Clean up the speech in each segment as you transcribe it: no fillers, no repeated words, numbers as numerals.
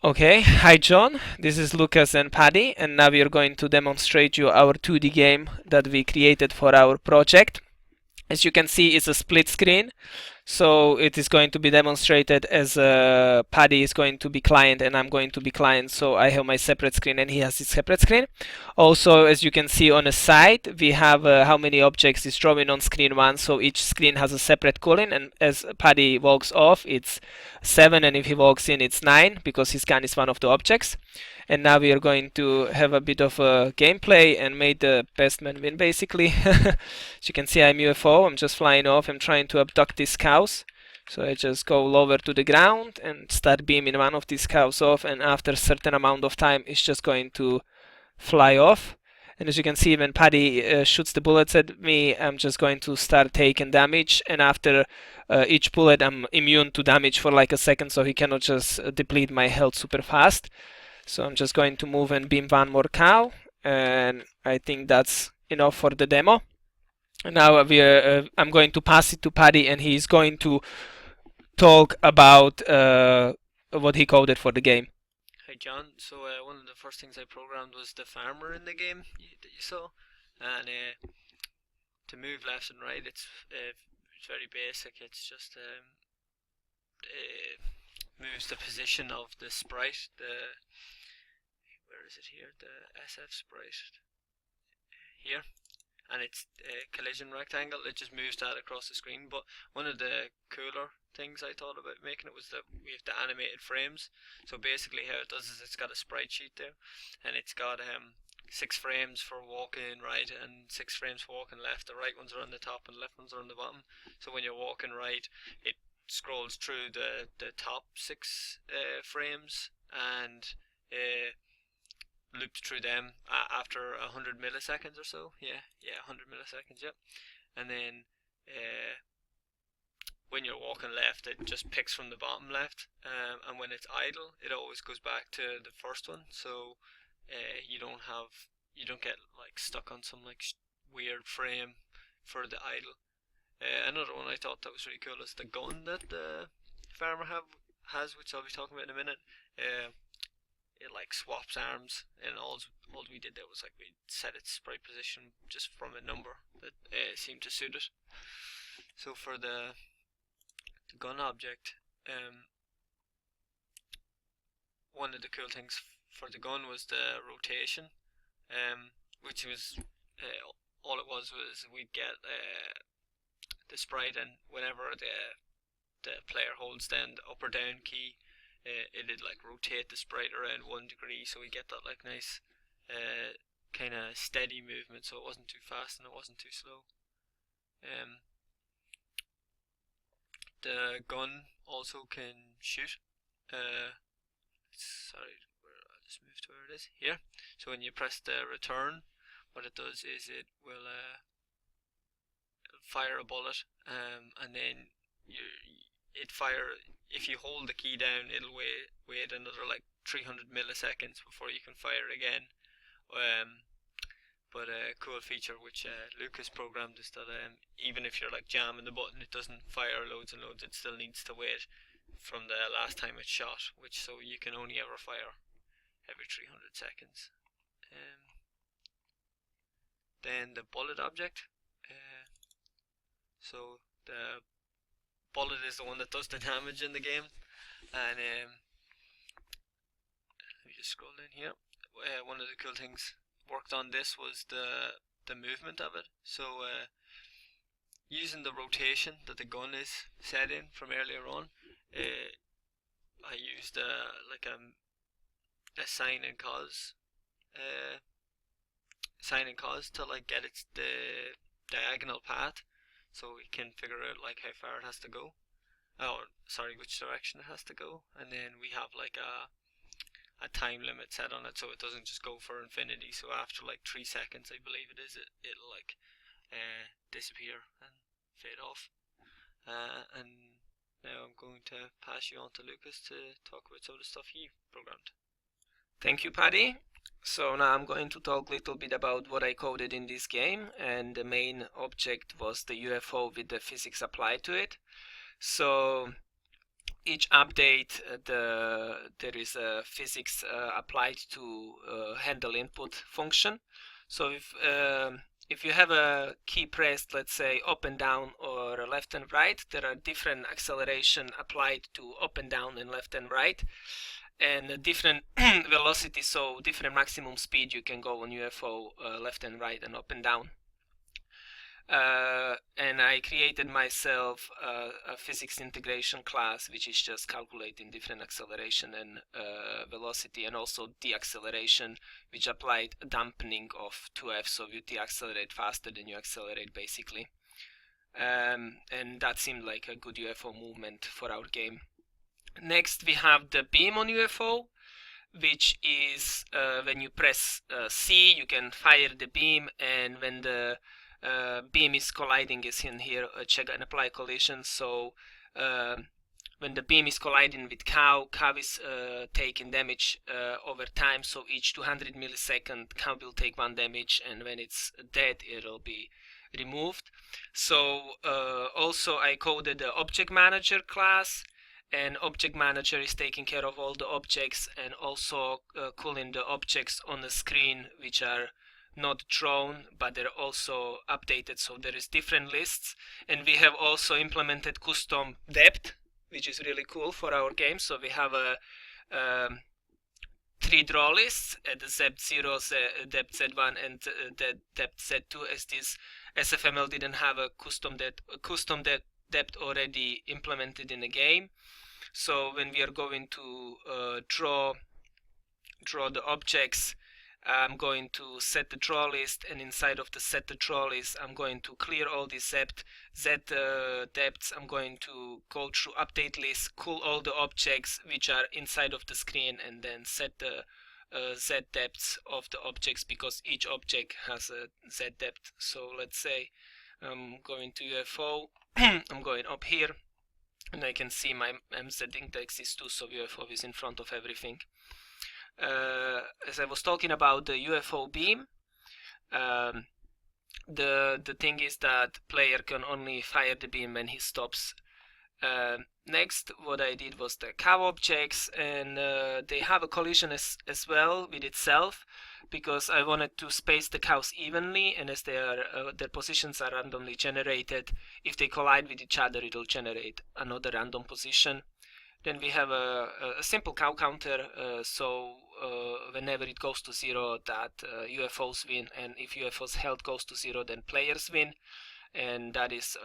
Okay, hi John, this is Lucas and Paddy, and now we are going to demonstrate you our 2D game that we created for our project. As you can see, it's a split screen, so it is going to be demonstrated as Paddy is going to be client and I'm going to be client, so I have my separate screen and he has his separate screen. Also, as you can see on the side, we have how many objects is drawing on screen 1, so each screen has a separate cooling, and as Paddy walks off, it's 7, and if he walks in, it's 9, because his gun is one of the objects. And now we are going to have a bit of a gameplay and make the best man win, basically. As you can see, I'm UFO, I'm just flying off, I'm trying to abduct these cows. So I just go lower to the ground and start beaming one of these cows off, and after a certain amount of time, it's just going to fly off. And as you can see, when Paddy shoots the bullets at me, I'm just going to start taking damage, and after each bullet, I'm immune to damage for like a second, so he cannot just deplete my health super fast. So I'm just going to move and beam one more cow, and I think that's enough for the demo. And now I'm going to pass it to Paddy, and he's going to talk about what he coded for the game. Hi John. So one of the first things I programmed was the farmer in the game that you saw, and to move left and right, it's very basic. It's just moves the position of the sprite. Where is it here? The SF sprite here, and it's a collision rectangle. It just moves that across the screen. But one of the cooler things I thought about making it was that we have the animated frames. So basically how it does is it's got a sprite sheet there, and it's got 6 frames for walking right and 6 frames for walking left. The right ones are on the top and the left ones are on the bottom. So when you're walking right, it scrolls through the top 6 frames and loops through them after 100 milliseconds or so. Yeah, 100 milliseconds. Yep. And then when you're walking left, it just picks from the bottom left, and when it's idle, it always goes back to the first one. So you don't get like stuck on some like weird frame for the idle. Another one I thought that was really cool is the gun that the farmer has, which I'll be talking about in a minute. It like swaps arms, and all we did there was like we set its sprite position just from a number that seemed to suit it. So for the gun object, one of the cool things for the gun was the rotation, which was all it was we'd get the sprite, and whenever the player holds down the up or down key, it'd like rotate the sprite around 1 degree, so we get that like nice kind of steady movement, so it wasn't too fast and it wasn't too slow. The gun also can shoot. Sorry, I'll just move to where it is here. So when you press the return, what it does is it will fire a bullet, and then if you hold the key down, it'll wait another like 300 milliseconds before you can fire again. But a cool feature which Lucas programmed is that even if you're like jamming the button, it doesn't fire loads and loads. It still needs to wait from the last time it's shot, which so you can only ever fire every 300 seconds. Then the bullet object. So the bullet is the one that does the damage in the game, and let me just scroll in here. One of the cool things worked on this was the movement of it. So using the rotation that the gun is set in from earlier on, I used like a sine and cos to like get its the diagonal path, so we can figure out like how far it has to go. Oh, sorry, which direction it has to go, and then we have like a time limit set on it, so it doesn't just go for infinity. So after like 3 seconds, I believe it is, it'll like disappear and fade off. And now I'm going to pass you on to Lucas to talk about some of the stuff he programmed. Thank you, Paddy. So now I'm going to talk a little bit about what I coded in this game, and the main object was the UFO with the physics applied to it. So each update there is a physics applied to handle input function. So if you have a key pressed, let's say up and down or left and right, there are different acceleration applied to up and down and left and right, and a different velocity, so different maximum speed you can go on UFO left and right and up and down. And I created myself a physics integration class, which is just calculating different acceleration and velocity, and also deacceleration, which applied a dampening of 2f, so you deaccelerate faster than you accelerate, basically. And that seemed like a good UFO movement for our game. Next, we have the beam on UFO, which is when you press C, you can fire the beam, and when the beam is colliding, is in here, check and apply collision. So when the beam is colliding with cow is taking damage over time, so each 200 millisecond cow will take 1 damage, and when it's dead it'll be removed. So also I coded the object manager class, and object manager is taking care of all the objects and also calling the objects on the screen which are not drawn but they're also updated, so there is different lists. And we have also implemented custom depth, which is really cool for our game. So we have a 3 draw lists at the Z0, depth Z1 and the depth Z2, as this SFML didn't have a custom depth already implemented in the game. So when we are going to draw the objects, I'm going to set the draw list, and inside of the set the draw list I'm going to clear all these Z depths. I'm going to go through update list, call all the objects which are inside of the screen, and then set the Z depths of the objects, because each object has a Z depth. So let's say I'm going to UFO, I'm going up here, and I can see my MZ index is 2, so UFO is in front of everything. As I was talking about the UFO beam, the thing is that player can only fire the beam when he stops. Next, what I did was the cow objects, and they have a collision as well with itself, because I wanted to space the cows evenly, and as they are, their positions are randomly generated, if they collide with each other it'll generate another random position. Then we have a simple cow counter, so whenever it goes to 0 that UFOs win, and if UFO's health goes to 0 then players win, and that is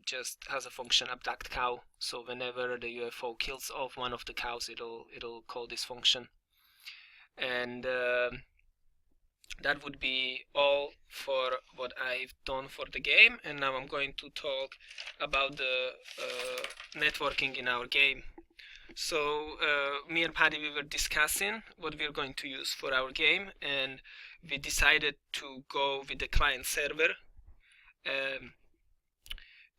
just has a function abduct cow, so whenever the UFO kills off one of the cows it'll call this function. And that would be all for what I've done for the game, and now I'm going to talk about the networking in our game. So me and Paddy, we were discussing what we're going to use for our game, and we decided to go with the client server,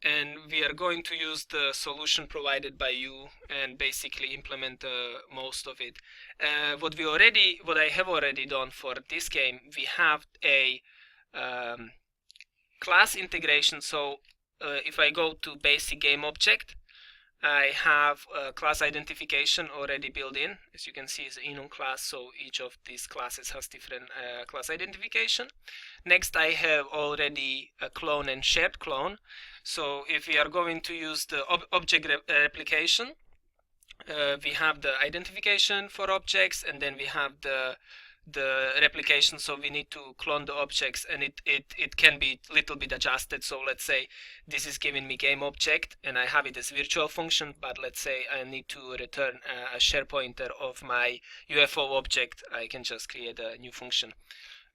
and we are going to use the solution provided by you and basically implement most of it. What I have already done for this game, we have a class integration. So if I go to basic game object, I have a class identification already built in. As you can see, it's an enum class, so each of these classes has different class identification. Next, I have already a clone and shared clone. So if we are going to use the object replication, we have the identification for objects, and then we have the replication, so we need to clone the objects, and it can be a little bit adjusted. So let's say this is giving me game object and I have it as virtual function, but let's say I need to return a share pointer of my UFO object, I can just create a new function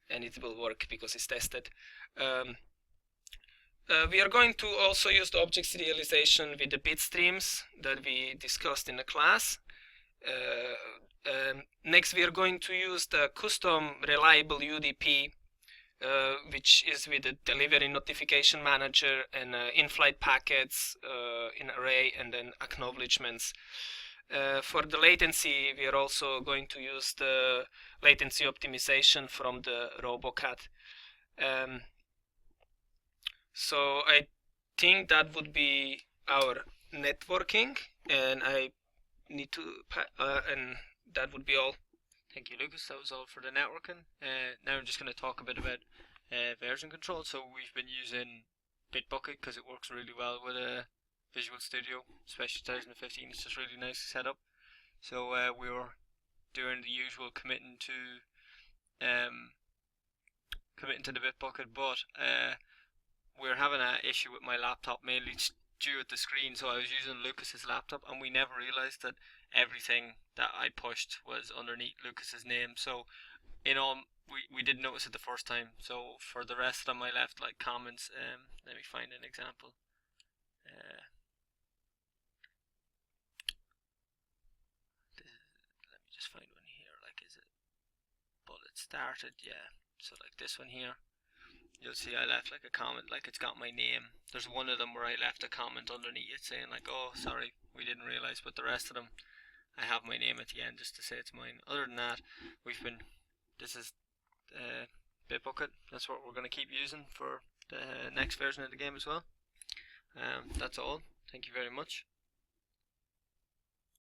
and it will work because it's tested. We are going to also use the object serialization with the bit streams that we discussed in the class. Next, we are going to use the custom reliable UDP, which is with the delivery notification manager and in-flight packets in array, and then acknowledgements. For the latency, we are also going to use the latency optimization from the RoboCat. So I think that would be our networking, and I need to and that would be all. Thank you, Lucas. That was all for the networking. Now we're just going to talk a bit about version control. So we've been using Bitbucket because it works really well with Visual Studio, especially 2015. It's just really nice to set up. So we were doing the usual committing to the Bitbucket, but we're having an issue with my laptop, mainly due at the screen. So I was using Lucas's laptop, and we never realized that everything that I pushed was underneath Lucas's name. So in all, we didn't notice it the first time. So for the rest of them, I left like comments. Let me find an example. Let me just find one here. Like, is it bullet started? Yeah. So like this one here. You'll see I left like a comment, like it's got my name. There's one of them where I left a comment underneath it saying like, oh sorry, we didn't realise, but the rest of them I have my name at the end just to say it's mine. Other than that, this is Bitbucket. That's what we're going to keep using for the next version of the game as well. That's all. Thank you very much.